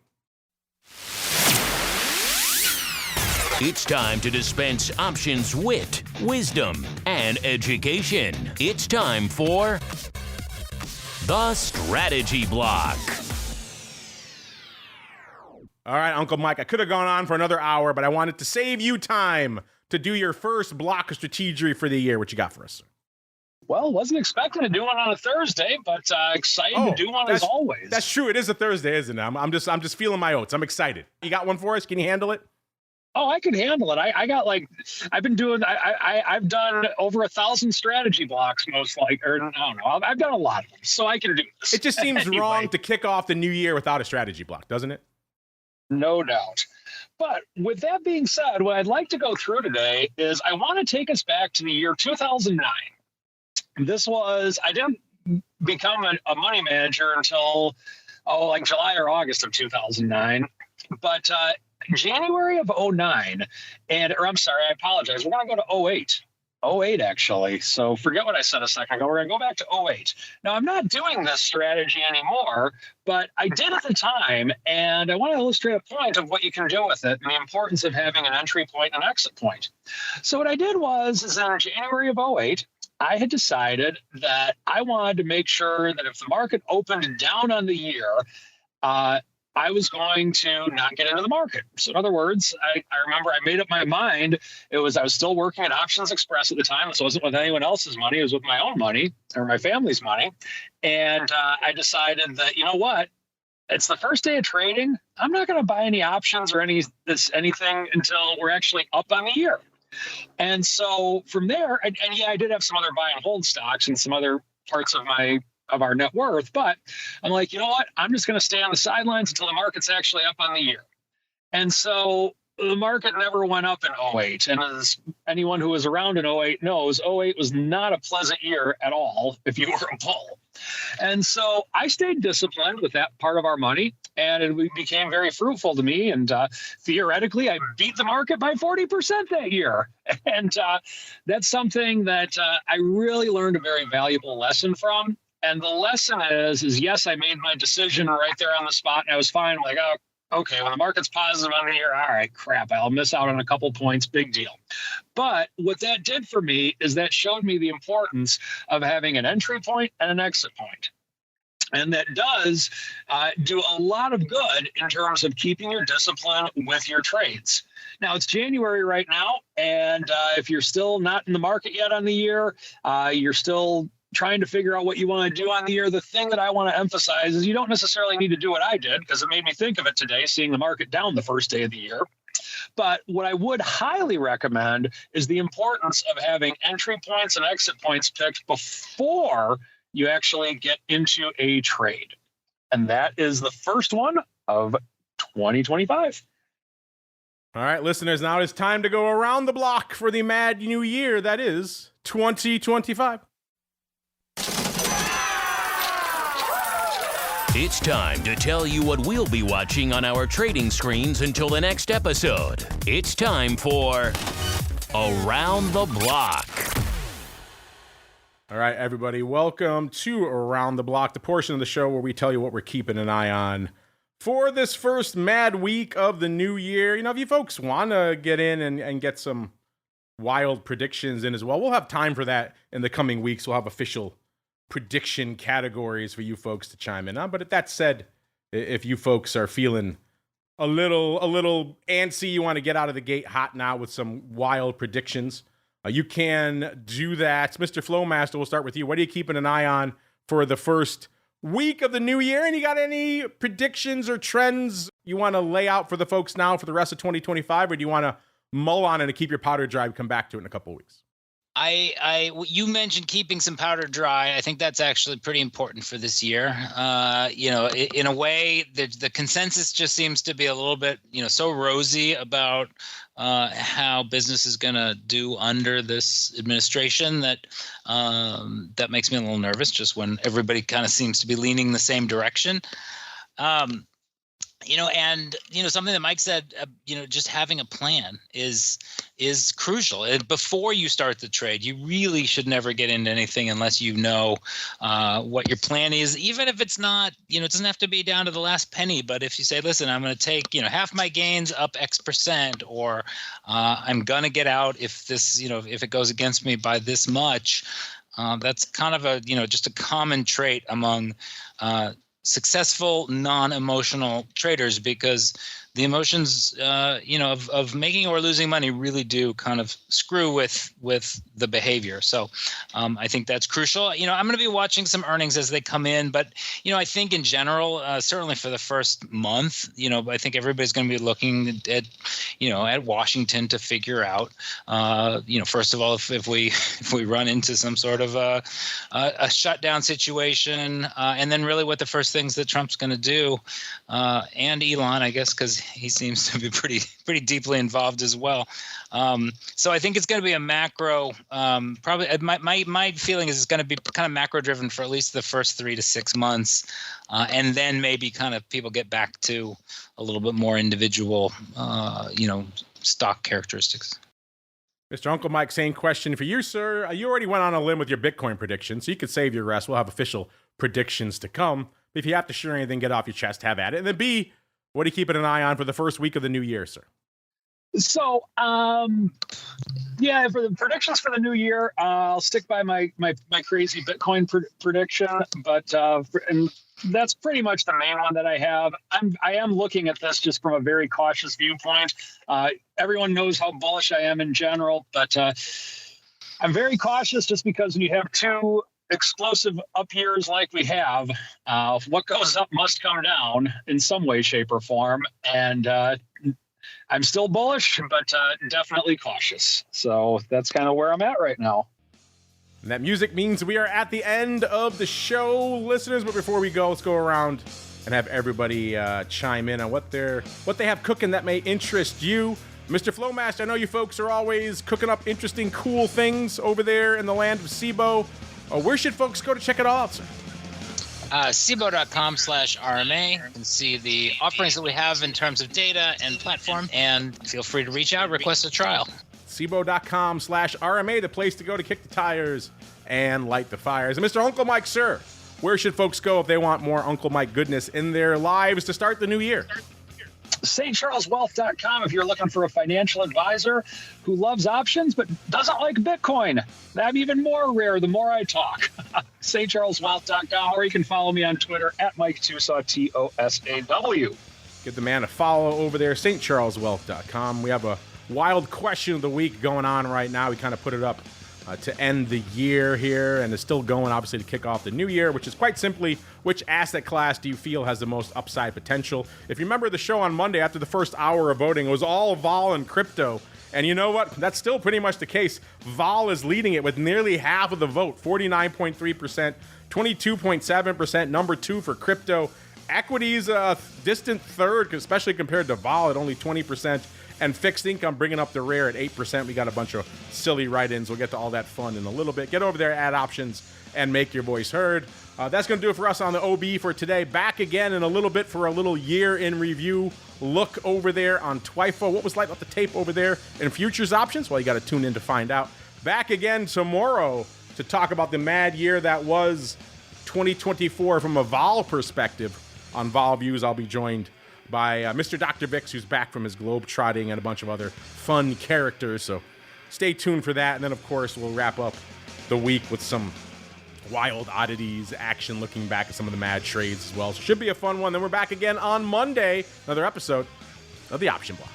It's time to dispense options wit, wisdom, and education. It's time for the strategy block. All right, Uncle Mike, I could have gone on for another hour, but I wanted to save you time to do your first block of strategy for the year. What you got for us, sir? Well, wasn't expecting to do one on a Thursday, but excited to do one as always. That's true. It is a Thursday, isn't it? I'm just feeling my oats. I'm excited. You got one for us? Can you handle it? Oh, I can handle it. I've done over 1,000 strategy blocks, I don't know. I've done a lot of them, so I can do this. It just seems wrong to kick off the new year without a strategy block, doesn't it? No doubt. But with that being said, what I'd like to go through today is I want to take us back to the year 2009. I didn't become a money manager until, like July or August of 2009. But January of 09, I apologize. We're going to go to 08. 08, actually. So forget what I said a second ago. We're going to go back to 08. Now, I'm not doing this strategy anymore, but I did at the time, and I want to illustrate a point of what you can do with it and the importance of having an entry point and an exit point. So what I did is in January of 08, I had decided that I wanted to make sure that if the market opened down on the year, I was going to not get into the market. So in other words, I remember I made up my mind. I was still working at Options Express at the time. This wasn't with anyone else's money. It was with my own money or my family's money. And I decided that, you know what? It's the first day of trading. I'm not going to buy any options or anything until we're actually up on the year. And so from there, and I did have some other buy and hold stocks and some other parts of our net worth, but I'm like, you know what? I'm just going to stay on the sidelines until the market's actually up on the year. And so the market never went up in 08. And as anyone who was around in 08 knows, 08 was not a pleasant year at all if you were a bull. And so I stayed disciplined with that part of our money, and it became very fruitful to me. And theoretically, I beat the market by 40% that year. And that's something that I really learned a very valuable lesson from. And the lesson is yes, I made my decision right there on the spot, and I was fine. I'm like, oh, okay, when the market's positive on the year, all right, crap, I'll miss out on a couple points, big deal. But what that did for me is that showed me the importance of having an entry point and an exit point. And that does do a lot of good in terms of keeping your discipline with your trades. Now, it's January right now, and if you're still not in the market yet on the year, you're still trying to figure out what you want to do on the year, the thing that I want to emphasize is you don't necessarily need to do what I did, because it made me think of it today, seeing the market down the first day of the year. But what I would highly recommend is the importance of having entry points and exit points picked before you actually get into a trade. And that is the first one of 2025. All right, listeners, now it's time to go around the block for the mad new year that is 2025. It's time to tell you what we'll be watching on our trading screens until the next episode. It's time for Around the Block. All right, everybody, welcome to Around the Block, the portion of the show where we tell you what we're keeping an eye on for this first mad week of the new year. You know, if you folks want to get in and get some wild predictions in as well, we'll have time for that in the coming weeks. We'll have official prediction categories for you folks to chime in on. But that said, if you folks are feeling a little antsy, you want to get out of the gate hot now with some wild predictions, you can do that. Mr. Flowmaster, we'll start with you. What are you keeping an eye on for the first week of the new year? And you got any predictions or trends you want to lay out for the folks now for the rest of 2025? Or do you want to mull on it and keep your powder dry and come back to it in a couple of weeks? You mentioned keeping some powder dry. I think that's actually pretty important for this year. In a way, the consensus just seems to be a little bit, so rosy about how business is going to do under this administration that makes me a little nervous. Just when everybody kind of seems to be leaning the same direction. Something that Mike said, just having a plan is crucial. Before you start the trade, you really should never get into anything unless you know what your plan is, even if it's not, it doesn't have to be down to the last penny. But if you say, listen, I'm going to take, half my gains up X%, or I'm going to get out if this, if it goes against me by this much, that's kind of just a common trait among successful non-emotional traders, because the emotions of making or losing money really do kind of screw with the behavior. So I think that's crucial. I'm going to be watching some earnings as they come in, but I think in general, certainly for the first month, I think everybody's going to be looking at Washington to figure out first of all, if we run into some sort of a shutdown situation, and then really what the first things that Trump's going to do, and Elon, I guess, because he seems to be pretty deeply involved as well. So I think it's going to be a macro. Probably my feeling is it's going to be kind of macro driven for at least the first 3 to 6 months, and then maybe kind of people get back to a little bit more individual, stock characteristics. Mr. Uncle Mike, same question for you, sir. You already went on a limb with your Bitcoin prediction, so you could save your rest. We'll have official predictions to come. But if you have to share anything, get off your chest, have at it. And then B, what are you keeping an eye on for the first week of the new year, sir? So, for the predictions for the new year, I'll stick by my crazy Bitcoin prediction, but and that's pretty much the main one that I have. I am looking at this just from a very cautious viewpoint. Everyone knows how bullish I am in general, but I'm very cautious just because when you have two explosive up years like we have, what goes up must come down in some way, shape, or form. And I'm still bullish, but definitely cautious. So that's kind of where I'm at right now. And that music means we are at the end of the show, listeners. But before we go, let's go around and have everybody chime in on what they have cooking that may interest you. Mr. Flowmaster, I know you folks are always cooking up interesting, cool things over there in the land of Cboe. Where should folks go to check it all out, sir? Cboe.com/RMA. You can see the offerings that we have in terms of data and platform, and feel free to reach out, request a trial. Cboe.com/RMA, the place to go to kick the tires and light the fires. And Mr. Uncle Mike, sir, where should folks go if they want more Uncle Mike goodness in their lives to start the new year? stcharleswealth.com if you're looking for a financial advisor who loves options but doesn't like Bitcoin. That'd be even more rare the more I talk. stcharleswealth.com, or you can follow me on Twitter at Mike Tosaw, Tosaw. Give the man a follow over there, stcharleswealth.com. We have a wild question of the week going on right now. We kind of put it up to end the year here, and it's still going, obviously, to kick off the new year, which is quite simply, which asset class do you feel has the most upside potential? If you remember the show on Monday, after the first hour of voting, it was all vol and crypto. And you know what? That's still pretty much the case. Vol is leading it with nearly half of the vote, 49.3%, 22.7%, number 2 for crypto. Equities, distant third, especially compared to vol at only 20%. And fixed income bringing up the rear at 8%. We got a bunch of silly write-ins. We'll get to all that fun in a little bit. Get over there, add options, and make your voice heard. That's going to do it for us on the OB for today. Back again in a little bit for a little year in review look over there on TWIFO. What was like off the tape over there in futures options? Well, you got to tune in to find out. Back again tomorrow to talk about the mad year that was 2024 from a vol perspective. On Vol Views, I'll be joined by Mr. Dr. Vix, who's back from his globe-trotting, and a bunch of other fun characters. So stay tuned for that. And then, of course, we'll wrap up the week with some wild oddities, action, looking back at some of the mad trades as well. So should be a fun one. Then we're back again on Monday, another episode of the Option Block.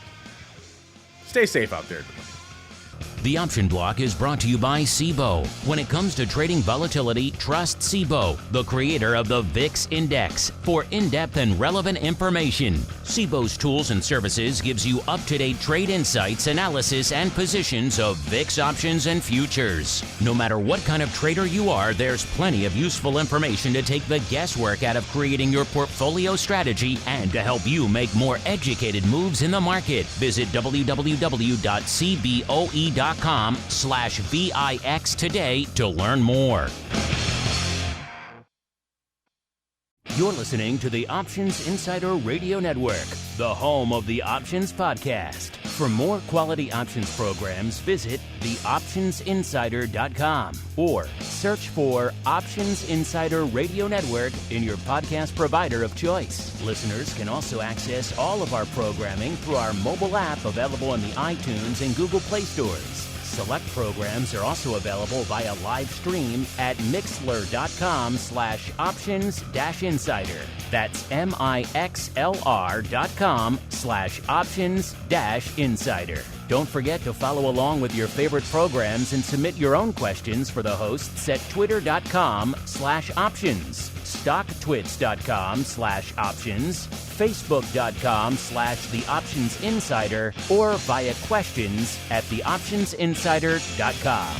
Stay safe out there, everybody. The Option Block is brought to you by Cboe. When it comes to trading volatility, trust Cboe, the creator of the VIX Index, for in-depth and relevant information. Cboe's tools and services gives you up-to-date trade insights, analysis, and positions of VIX options and futures. No matter what kind of trader you are, there's plenty of useful information to take the guesswork out of creating your portfolio strategy and to help you make more educated moves in the market. Visit www.cboe.com/VIX today to learn more. You're listening to the Options Insider Radio Network, the home of the Options Podcast. For more quality options programs, visit theoptionsinsider.com or search for Options Insider Radio Network in your podcast provider of choice. Listeners can also access all of our programming through our mobile app available in the iTunes and Google Play stores. Select programs are also available via live stream at mixlr.com/options-insider. That's mixlr.com/options-insider. Don't forget to follow along with your favorite programs and submit your own questions for the hosts at twitter.com/options, stocktwits.com/options, facebook.com/theoptionsinsider, or via questions at theoptionsinsider.com.